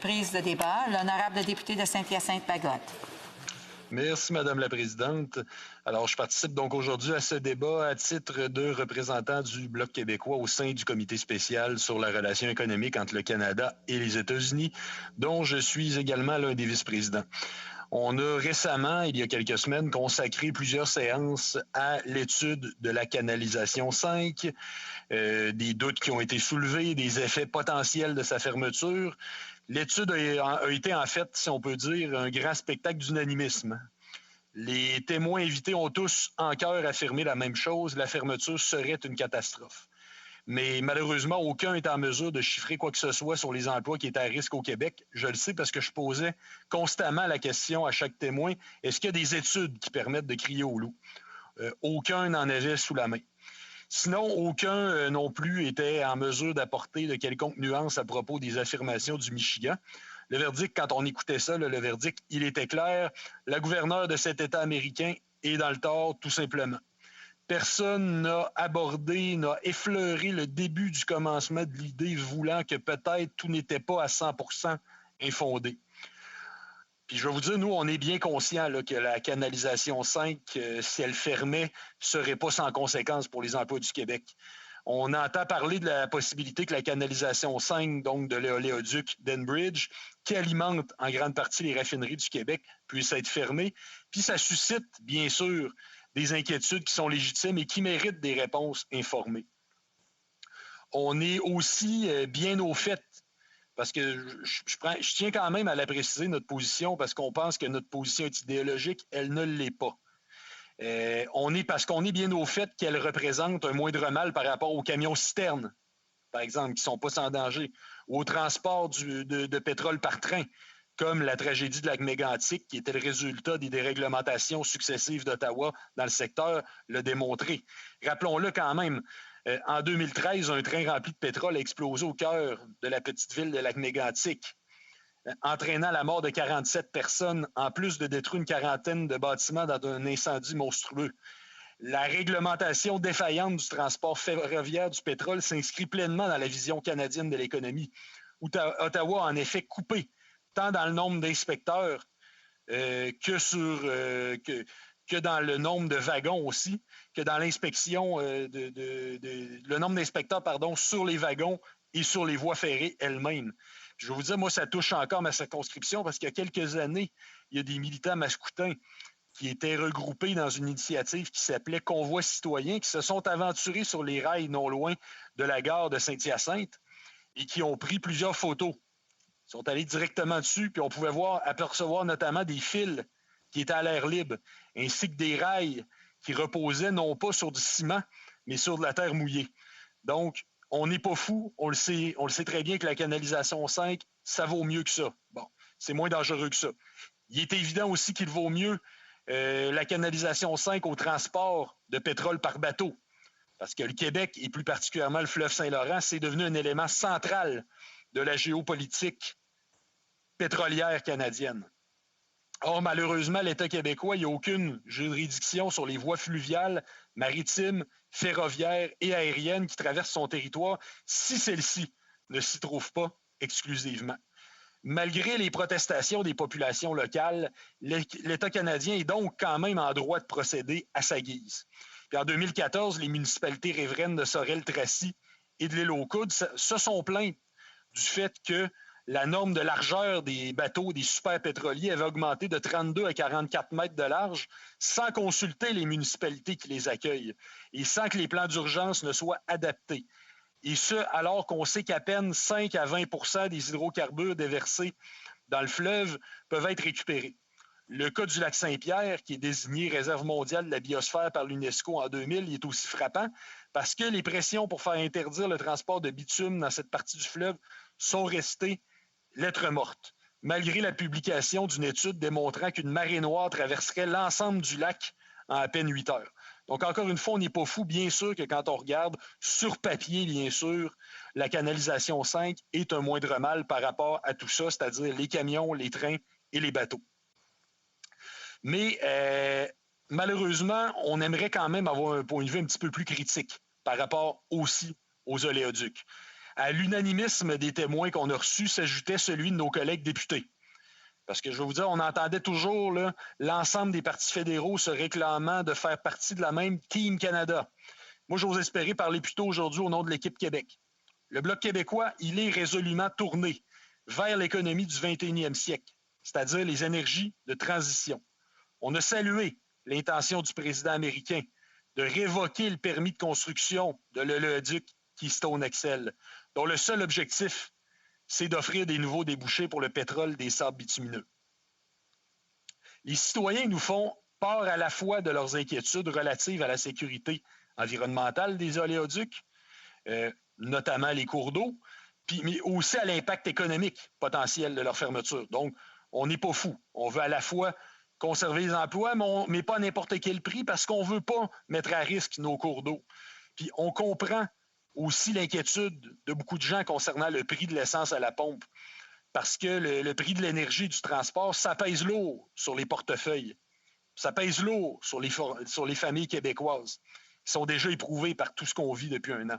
Prise de débat, l'honorable député de Saint-Hyacinthe-Bagotte. Merci, Madame la Présidente. Alors, je participe donc aujourd'hui à ce débat à titre de représentant du Bloc québécois au sein du comité spécial sur la relation économique entre le Canada et les États-Unis, dont je suis également l'un des vice-présidents. On a récemment, il y a quelques semaines, consacré plusieurs séances à l'étude de la canalisation 5, des doutes qui ont été soulevés, des effets potentiels de sa fermeture. L'étude a été, en fait, si on peut dire, un grand spectacle d'unanimisme. Les témoins invités ont tous en cœur affirmé la même chose, la fermeture serait une catastrophe. Mais malheureusement, aucun n'est en mesure de chiffrer quoi que ce soit sur les emplois qui étaient à risque au Québec. Je le sais parce que je posais constamment la question à chaque témoin, est-ce qu'il y a des études qui permettent de crier au loup? Aucun n'en avait sous la main. Sinon, aucun non plus était en mesure d'apporter de quelconque nuance à propos des affirmations du Michigan. Le verdict, quand on écoutait ça, le verdict, il était clair. La gouverneure de cet État américain est dans le tort, tout simplement. Personne n'a abordé, n'a effleuré le début du commencement de l'idée voulant que peut-être tout n'était pas à 100% infondé. Puis je vais vous dire, nous, on est bien conscients là, que la canalisation 5, si elle fermait, ne serait pas sans conséquences pour les emplois du Québec. On entend parler de la possibilité que la canalisation 5, donc de l'éoléoduc d'Enbridge, qui alimente en grande partie les raffineries du Québec, puisse être fermée. Puis ça suscite, bien sûr, des inquiétudes qui sont légitimes et qui méritent des réponses informées. On est aussi bien au fait, parce que je tiens quand même à la préciser, notre position, parce qu'on pense que notre position est idéologique, elle ne l'est pas. Parce qu'on est bien au fait qu'elle représente un moindre mal par rapport aux camions-citernes, par exemple, qui ne sont pas sans danger, ou au transport de pétrole par train, comme la tragédie de lac Mégantic, qui était le résultat des déréglementations successives d'Ottawa dans le secteur, l'a démontré. Rappelons-le quand même, en 2013, un train rempli de pétrole a explosé au cœur de la petite ville de lac Mégantic, entraînant la mort de 47 personnes, en plus de détruire une quarantaine de bâtiments dans un incendie monstrueux. La réglementation défaillante du transport ferroviaire du pétrole s'inscrit pleinement dans la vision canadienne de l'économie. Ottawa a en effet coupé tant dans le nombre d'inspecteurs que dans le nombre de wagons aussi, que dans l'inspection, le nombre d'inspecteurs sur les wagons et sur les voies ferrées elles-mêmes. Je vais vous dire, moi, ça touche encore ma circonscription parce qu'il y a quelques années, il y a des militants mascoutins qui étaient regroupés dans une initiative qui s'appelait Convoi citoyen, qui se sont aventurés sur les rails non loin de la gare de Saint-Hyacinthe et qui ont pris plusieurs photos. Ils sont allés directement dessus, puis on pouvait apercevoir notamment des fils qui étaient à l'air libre, ainsi que des rails qui reposaient non pas sur du ciment, mais sur de la terre mouillée. Donc, on n'est pas fou, on le sait très bien que la canalisation 5, ça vaut mieux que ça. Bon, c'est moins dangereux que ça. Il est évident aussi qu'il vaut mieux la canalisation 5 au transport de pétrole par bateau, parce que le Québec, et plus particulièrement le fleuve Saint-Laurent, c'est devenu un élément central de la géopolitique pétrolière canadienne. Or, malheureusement, l'État québécois, il n'y a aucune juridiction sur les voies fluviales, maritimes, ferroviaires et aériennes qui traversent son territoire si celle-ci ne s'y trouve pas exclusivement. Malgré les protestations des populations locales, l'État canadien est donc quand même en droit de procéder à sa guise. Puis en 2014, les municipalités riveraines de Sorel-Tracy et de l'île aux Coudes se sont plaintes du fait que la norme de largeur des bateaux, des super-pétroliers, avait augmenté de 32 à 44 mètres de large sans consulter les municipalités qui les accueillent et sans que les plans d'urgence ne soient adaptés. Et ce, alors qu'on sait qu'à peine 5 à 20 des hydrocarbures déversés dans le fleuve peuvent être récupérés. Le cas du lac Saint-Pierre, qui est désigné réserve mondiale de la biosphère par l'UNESCO en 2000, il est aussi frappant parce que les pressions pour faire interdire le transport de bitume dans cette partie du fleuve sont restées lettre morte, malgré la publication d'une étude démontrant qu'une marée noire traverserait l'ensemble du lac en à peine 8 heures. Donc, encore une fois, on n'est pas fou. Bien sûr que quand on regarde sur papier, bien sûr, la canalisation 5 est un moindre mal par rapport à tout ça, c'est-à-dire les camions, les trains et les bateaux. Mais malheureusement, on aimerait quand même avoir un point de vue un petit peu plus critique par rapport aussi aux oléoducs. À l'unanimisme des témoins qu'on a reçus s'ajoutait celui de nos collègues députés. Parce que je vais vous dire, on entendait toujours l'ensemble des partis fédéraux se réclamant de faire partie de la même Team Canada. Moi, j'ose espérer parler plutôt aujourd'hui au nom de l'équipe Québec. Le Bloc québécois, il est résolument tourné vers l'économie du 21e siècle, c'est-à-dire les énergies de transition. On a salué l'intention du président américain de révoquer le permis de construction de l'oléoduc Keystone XL, dont le seul objectif, c'est d'offrir des nouveaux débouchés pour le pétrole des sables bitumineux. Les citoyens nous font part à la fois de leurs inquiétudes relatives à la sécurité environnementale des oléoducs, notamment les cours d'eau, mais aussi à l'impact économique potentiel de leur fermeture. Donc, on n'est pas fou. On veut à la fois conserver les emplois, mais pas à n'importe quel prix parce qu'on ne veut pas mettre à risque nos cours d'eau. Puis on comprend aussi l'inquiétude de beaucoup de gens concernant le prix de l'essence à la pompe parce que le prix de l'énergie et du transport, ça pèse lourd sur les portefeuilles. Ça pèse lourd sur les familles québécoises qui sont déjà éprouvées par tout ce qu'on vit depuis un an.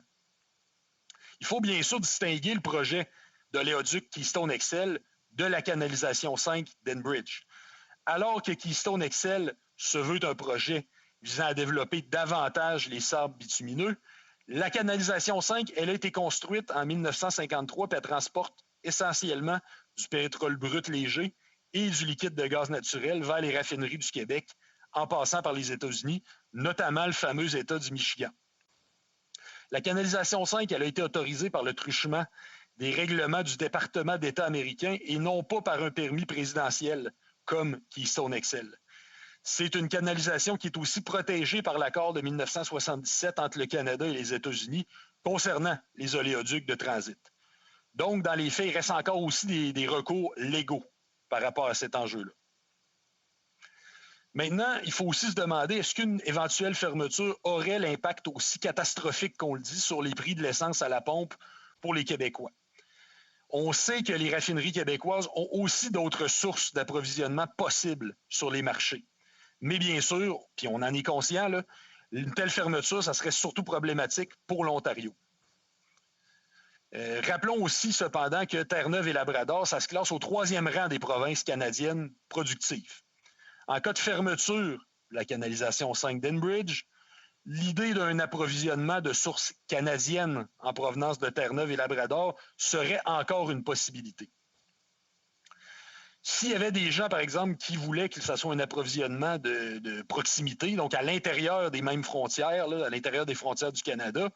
Il faut bien sûr distinguer le projet d'oléoduc Keystone XL de la canalisation 5 d'Enbridge. Alors que Keystone XL se veut un projet visant à développer davantage les sables bitumineux, la canalisation 5, elle a été construite en 1953 et elle transporte essentiellement du pétrole brut léger et du liquide de gaz naturel vers les raffineries du Québec, en passant par les États-Unis, notamment le fameux État du Michigan. La canalisation 5, elle a été autorisée par le truchement des règlements du département d'État américain et non pas par un permis présidentiel comme Keystone XL. C'est une canalisation qui est aussi protégée par l'accord de 1977 entre le Canada et les États-Unis concernant les oléoducs de transit. Donc, dans les faits, il reste encore aussi des recours légaux par rapport à cet enjeu-là. Maintenant, il faut aussi se demander, est-ce qu'une éventuelle fermeture aurait l'impact aussi catastrophique qu'on le dit sur les prix de l'essence à la pompe pour les Québécois? On sait que les raffineries québécoises ont aussi d'autres sources d'approvisionnement possibles sur les marchés. Mais bien sûr, puis on en est conscient, là, une telle fermeture, ça serait surtout problématique pour l'Ontario. Rappelons aussi cependant que Terre-Neuve et Labrador, ça se classe au 3e rang des provinces canadiennes productives. En cas de fermeture de la canalisation 5 d'Enbridge, l'idée d'un approvisionnement de sources canadiennes en provenance de Terre-Neuve et Labrador serait encore une possibilité. S'il y avait des gens, par exemple, qui voulaient que ce soit un approvisionnement de proximité, donc à l'intérieur des mêmes frontières, là, à l'intérieur des frontières du Canada,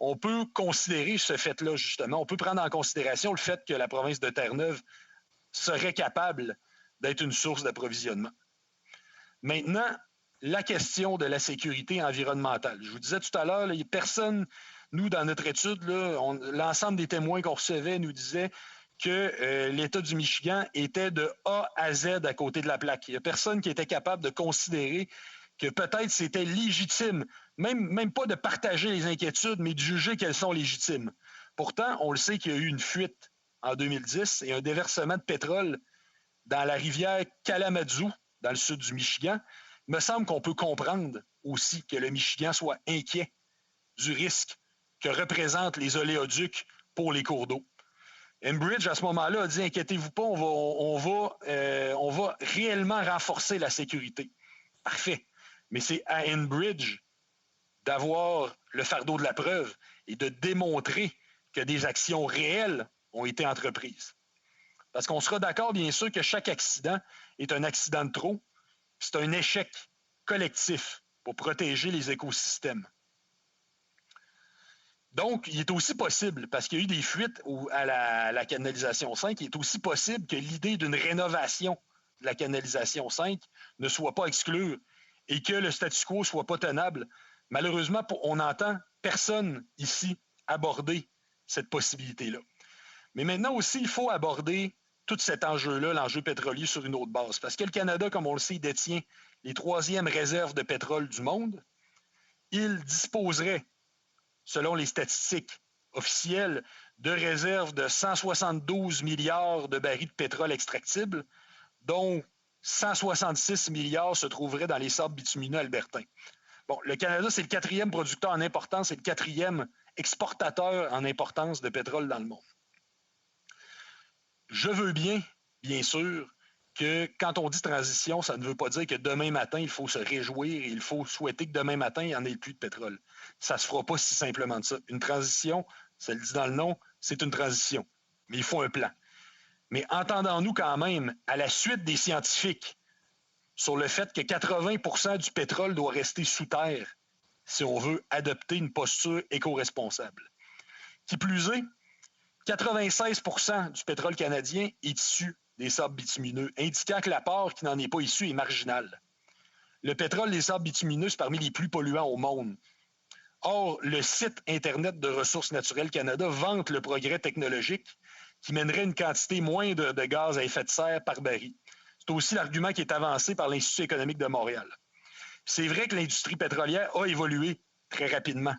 on peut considérer ce fait-là, justement. On peut prendre en considération le fait que la province de Terre-Neuve serait capable d'être une source d'approvisionnement. Maintenant, la question de la sécurité environnementale. Je vous disais tout à l'heure, personne, nous, dans notre étude, l'ensemble des témoins qu'on recevait nous disaient que l'État du Michigan était de A à Z à côté de la plaque. Il n'y a personne qui était capable de considérer que peut-être c'était légitime, même pas de partager les inquiétudes, mais de juger qu'elles sont légitimes. Pourtant, on le sait qu'il y a eu une fuite en 2010 et un déversement de pétrole dans la rivière Kalamazoo, dans le sud du Michigan. Il me semble qu'on peut comprendre aussi que le Michigan soit inquiet du risque que représentent les oléoducs pour les cours d'eau. Enbridge, à ce moment-là, a dit « Inquiétez-vous pas, on va réellement renforcer la sécurité. » Parfait. Mais c'est à Enbridge d'avoir le fardeau de la preuve et de démontrer que des actions réelles ont été entreprises. Parce qu'on sera d'accord, bien sûr, que chaque accident est un accident de trop. C'est un échec collectif pour protéger les écosystèmes. Donc, il est aussi possible, parce qu'il y a eu des fuites à la canalisation 5, il est aussi possible que l'idée d'une rénovation de la canalisation 5 ne soit pas exclue et que le statu quo ne soit pas tenable. Malheureusement, on n'entend personne ici aborder cette possibilité-là. Mais maintenant aussi, il faut aborder tout cet enjeu-là, l'enjeu pétrolier, sur une autre base. Parce que le Canada, comme on le sait, détient les 3e réserves de pétrole du monde. Il disposerait, selon les statistiques officielles, de réserves de 172 milliards de barils de pétrole extractibles, dont 166 milliards se trouveraient dans les sables bitumineux albertains. Bon, le Canada, c'est le 4e producteur en importance et le 4e exportateur en importance de pétrole dans le monde. Je veux bien sûr, que quand on dit transition, ça ne veut pas dire que demain matin, il faut se réjouir et il faut souhaiter que demain matin, il n'y en ait plus de pétrole. Ça ne se fera pas si simplement de ça. Une transition, ça le dit dans le nom, c'est une transition. Mais il faut un plan. Mais entendons-nous quand même, à la suite des scientifiques, sur le fait que 80% du pétrole doit rester sous terre si on veut adopter une posture éco-responsable. Qui plus est, 96% du pétrole canadien est issu des sables bitumineux, indiquant que l'apport qui n'en est pas issu est marginal. Le pétrole des sables bitumineux, c'est parmi les plus polluants au monde. Or, le site Internet de Ressources naturelles Canada vante le progrès technologique qui mènerait une quantité moindre de gaz à effet de serre par baril. C'est aussi l'argument qui est avancé par l'Institut économique de Montréal. C'est vrai que l'industrie pétrolière a évolué très rapidement.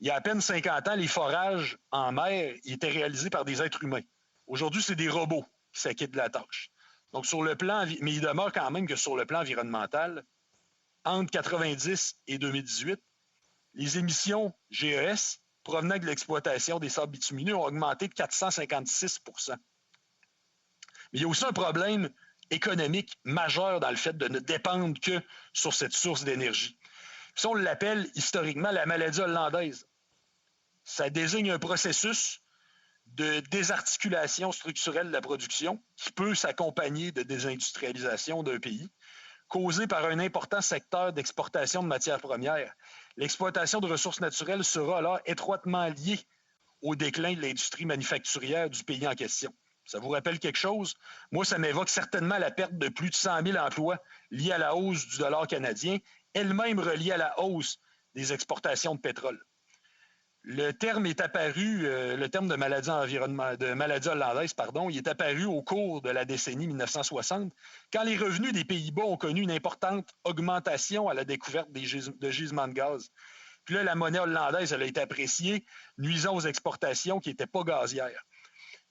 Il y a à peine 50 ans, les forages en mer étaient réalisés par des êtres humains. Aujourd'hui, c'est des robots qui s'acquittent de la tâche. Donc, sur le plan, mais il demeure quand même que sur le plan environnemental, entre 1990 et 2018, les émissions GES provenant de l'exploitation des sables bitumineux ont augmenté de 456 %. Mais il y a aussi un problème économique majeur dans le fait de ne dépendre que sur cette source d'énergie. Ça, on l'appelle historiquement la maladie hollandaise. Ça désigne un processus de désarticulation structurelle de la production qui peut s'accompagner de désindustrialisation d'un pays, causé par un important secteur d'exportation de matières premières. L'exploitation de ressources naturelles sera alors étroitement liée au déclin de l'industrie manufacturière du pays en question. Ça vous rappelle quelque chose? Moi, ça m'évoque certainement la perte de plus de 100 000 emplois liés à la hausse du dollar canadien, elle-même reliée à la hausse des exportations de pétrole. Le terme est apparu, le terme de maladie hollandaise, il est apparu au cours de la décennie 1960, quand les revenus des Pays-Bas ont connu une importante augmentation à la découverte de gisements de gaz. Puis là, la monnaie hollandaise, elle a été appréciée, nuisant aux exportations qui n'étaient pas gazières.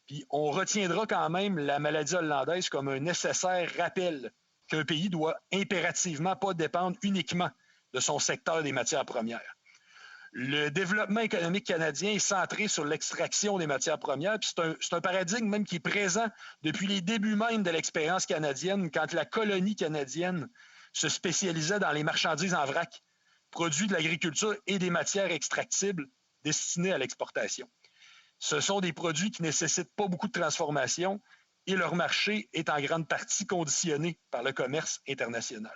Puis on retiendra quand même la maladie hollandaise comme un nécessaire rappel qu'un pays doit impérativement pas dépendre uniquement de son secteur des matières premières. Le développement économique canadien est centré sur l'extraction des matières premières, puis c'est un paradigme même qui est présent depuis les débuts même de l'expérience canadienne, quand la colonie canadienne se spécialisait dans les marchandises en vrac, produits de l'agriculture et des matières extractibles destinées à l'exportation. Ce sont des produits qui ne nécessitent pas beaucoup de transformation et leur marché est en grande partie conditionné par le commerce international.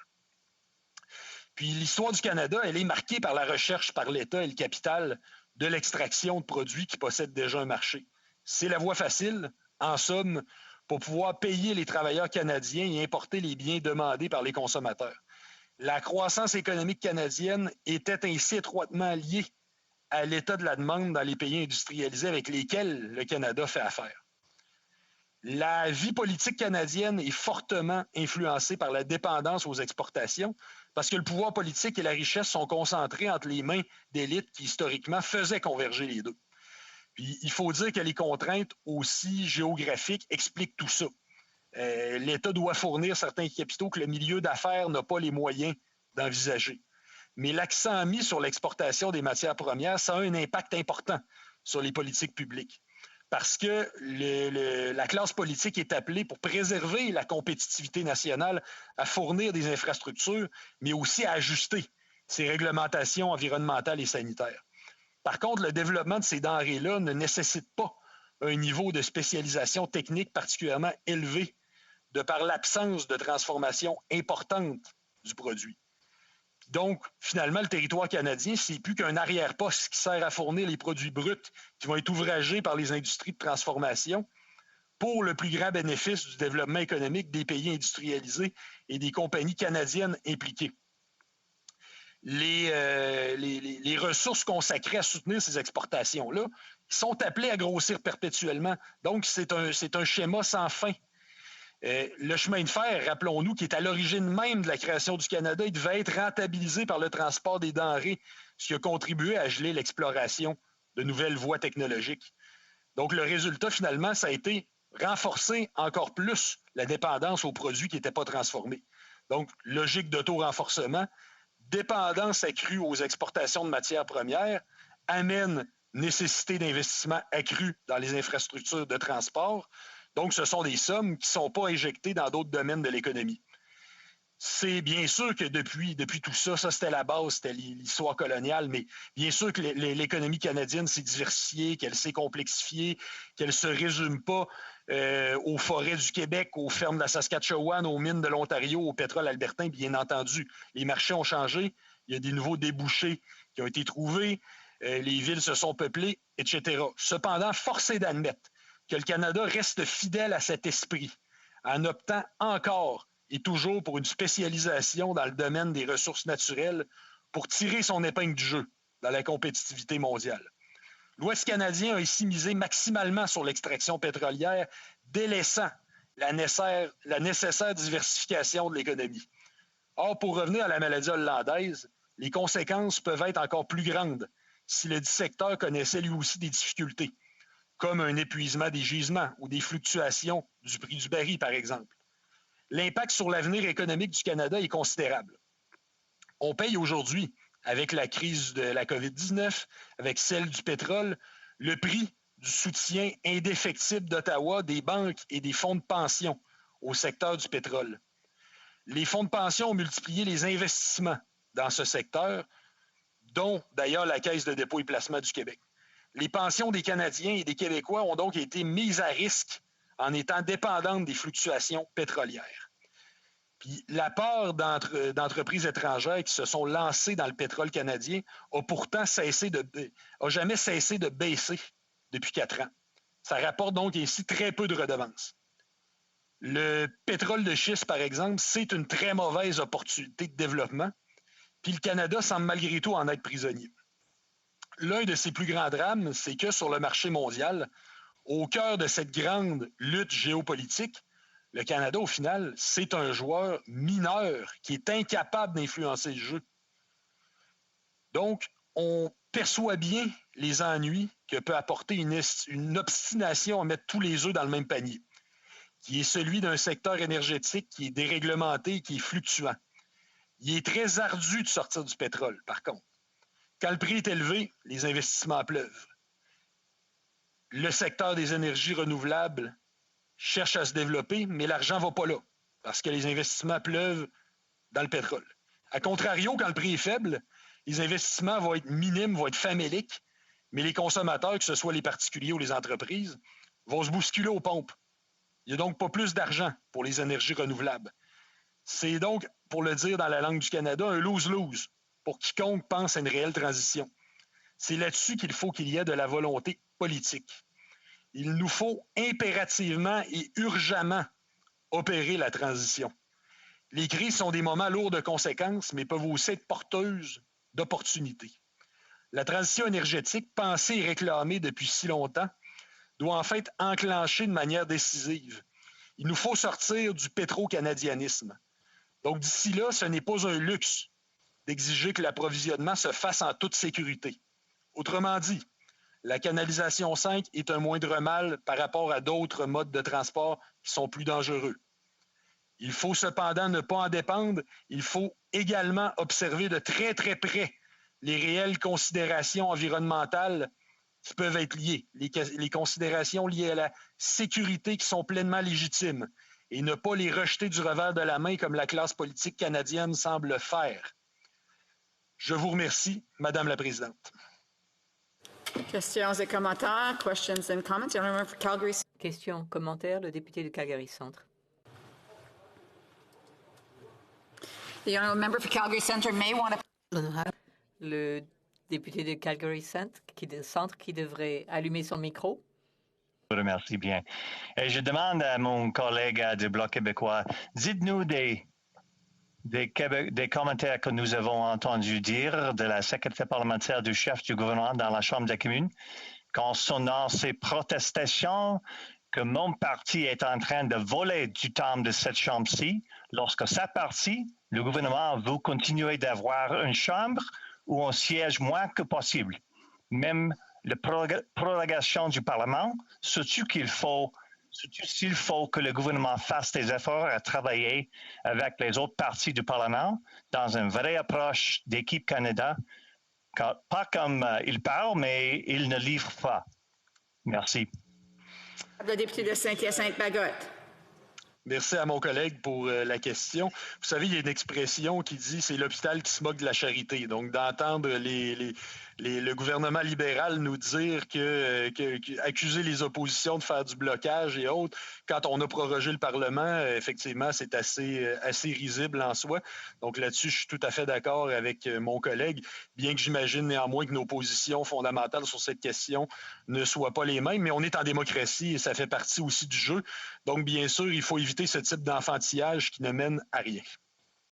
Puis l'histoire du Canada, elle est marquée par la recherche par l'État et le capital de l'extraction de produits qui possèdent déjà un marché. C'est la voie facile, en somme, pour pouvoir payer les travailleurs canadiens et importer les biens demandés par les consommateurs. La croissance économique canadienne était ainsi étroitement liée à l'état de la demande dans les pays industrialisés avec lesquels le Canada fait affaire. La vie politique canadienne est fortement influencée par la dépendance aux exportations parce que le pouvoir politique et la richesse sont concentrés entre les mains d'élites qui, historiquement, faisaient converger les deux. Puis, il faut dire que les contraintes aussi géographiques expliquent tout ça. L'État doit fournir certains capitaux que le milieu d'affaires n'a pas les moyens d'envisager. Mais l'accent mis sur l'exportation des matières premières, ça a un impact important sur les politiques publiques. Parce que la classe politique est appelée pour préserver la compétitivité nationale à fournir des infrastructures, mais aussi à ajuster ses réglementations environnementales et sanitaires. Par contre, le développement de ces denrées-là ne nécessite pas un niveau de spécialisation technique particulièrement élevé de par l'absence de transformation importante du produit. Donc, finalement, le territoire canadien, c'est plus qu'un arrière-poste qui sert à fournir les produits bruts qui vont être ouvragés par les industries de transformation pour le plus grand bénéfice du développement économique des pays industrialisés et des compagnies canadiennes impliquées. Les ressources consacrées à soutenir ces exportations-là sont appelées à grossir perpétuellement. Donc, c'est un schéma sans fin. Le chemin de fer, rappelons-nous, qui est à l'origine même de la création du Canada, il devait être rentabilisé par le transport des denrées, ce qui a contribué à geler l'exploration de nouvelles voies technologiques. Donc, le résultat, finalement, ça a été renforcer encore plus la dépendance aux produits qui n'étaient pas transformés. Donc, logique d'auto-renforcement, dépendance accrue aux exportations de matières premières, amène nécessité d'investissement accru dans les infrastructures de transport. Donc, ce sont des sommes qui ne sont pas injectées dans d'autres domaines de l'économie. C'est bien sûr que depuis tout ça, ça c'était la base, c'était l'histoire coloniale, mais bien sûr que l'économie canadienne s'est diversifiée, qu'elle s'est complexifiée, qu'elle ne se résume pas aux forêts du Québec, aux fermes de la Saskatchewan, aux mines de l'Ontario, au pétrole albertain, bien entendu. Les marchés ont changé, il y a des nouveaux débouchés qui ont été trouvés, les villes se sont peuplées, etc. Cependant, force est d'admettre que le Canada reste fidèle à cet esprit, en optant encore et toujours pour une spécialisation dans le domaine des ressources naturelles pour tirer son épingle du jeu dans la compétitivité mondiale. L'Ouest canadien a ici misé maximalement sur l'extraction pétrolière, délaissant la nécessaire diversification de l'économie. Or, pour revenir à la maladie hollandaise, les conséquences peuvent être encore plus grandes si le dit secteur connaissait lui aussi des difficultés, comme un épuisement des gisements ou des fluctuations du prix du baril, par exemple. L'impact sur l'avenir économique du Canada est considérable. On paye aujourd'hui, avec la crise de la COVID-19, avec celle du pétrole, le prix du soutien indéfectible d'Ottawa, des banques et des fonds de pension au secteur du pétrole. Les fonds de pension ont multiplié les investissements dans ce secteur, dont d'ailleurs la Caisse de dépôt et placement du Québec. Les pensions des Canadiens et des Québécois ont donc été mises à risque en étant dépendantes des fluctuations pétrolières. Puis la part d'entreprises étrangères qui se sont lancées dans le pétrole canadien a pourtant jamais cessé de baisser depuis 4 ans. Ça rapporte donc ici très peu de redevances. Le pétrole de schiste, par exemple, c'est une très mauvaise opportunité de développement, puis le Canada semble malgré tout en être prisonnier. L'un de ses plus grands drames, c'est que sur le marché mondial, au cœur de cette grande lutte géopolitique, le Canada, au final, c'est un joueur mineur qui est incapable d'influencer le jeu. Donc, on perçoit bien les ennuis que peut apporter une obstination à mettre tous les œufs dans le même panier, qui est celui d'un secteur énergétique qui est déréglementé et qui est fluctuant. Il est très ardu de sortir du pétrole, par contre. Quand le prix est élevé, les investissements pleuvent. Le secteur des énergies renouvelables cherche à se développer, mais l'argent ne va pas là, parce que les investissements pleuvent dans le pétrole. A contrario, quand le prix est faible, les investissements vont être minimes, vont être faméliques, mais les consommateurs, que ce soit les particuliers ou les entreprises, vont se bousculer aux pompes. Il n'y a donc pas plus d'argent pour les énergies renouvelables. C'est donc, pour le dire dans la langue du Canada, un lose-lose pour quiconque pense à une réelle transition. C'est là-dessus qu'il faut qu'il y ait de la volonté politique. Il nous faut impérativement et urgemment opérer la transition. Les crises sont des moments lourds de conséquences, mais peuvent aussi être porteuses d'opportunités. La transition énergétique, pensée et réclamée depuis si longtemps, doit en fait être enclenchée de manière décisive. Il nous faut sortir du pétro-canadianisme. Donc d'ici là, ce n'est pas un luxe d'exiger que l'approvisionnement se fasse en toute sécurité. Autrement dit, la canalisation 5 est un moindre mal par rapport à d'autres modes de transport qui sont plus dangereux. Il faut cependant ne pas en dépendre. Il faut également observer de très, très près les réelles considérations environnementales qui peuvent être liées, les considérations liées à la sécurité qui sont pleinement légitimes et ne pas les rejeter du revers de la main comme la classe politique canadienne semble le faire. Je vous remercie, Madame la Présidente. Questions et commentaires. Questions and comments. Calgary. Questions, commentaires, le député de Calgary Centre. The honourable member for Calgary Centre may want to... Le député de Calgary Centre qui devrait allumer son micro. Je vous remercie bien. Et je demande à mon collègue du Bloc québécois, dites-nous des commentaires que nous avons entendus dire de la secrétaire parlementaire du chef du gouvernement dans la Chambre des communes concernant ces protestations que mon parti est en train de voler du temps de cette Chambre-ci. Lorsque ça partit, le gouvernement veut continuer d'avoir une Chambre où on siège moins que possible. Même la prorogation du Parlement, surtout s'il faut que le gouvernement fasse des efforts à travailler avec les autres partis du Parlement dans une vraie approche d'équipe Canada pas comme il parle, mais il ne livre pas. Merci. Le député de Saint-Hyacinthe-Bagotte. Merci à mon collègue pour la question. Vous savez, il y a une expression qui dit c'est l'hôpital qui se moque de la charité. Donc, d'entendre le gouvernement libéral nous dire accuser les oppositions de faire du blocage et autres, quand on a prorogé le Parlement, effectivement, c'est assez risible en soi. Donc, là-dessus, je suis tout à fait d'accord avec mon collègue, bien que j'imagine néanmoins que nos positions fondamentales sur cette question ne soient pas les mêmes, mais on est en démocratie et ça fait partie aussi du jeu. Donc, bien sûr, il faut éviter ce type d'enfantillage qui ne mène à rien.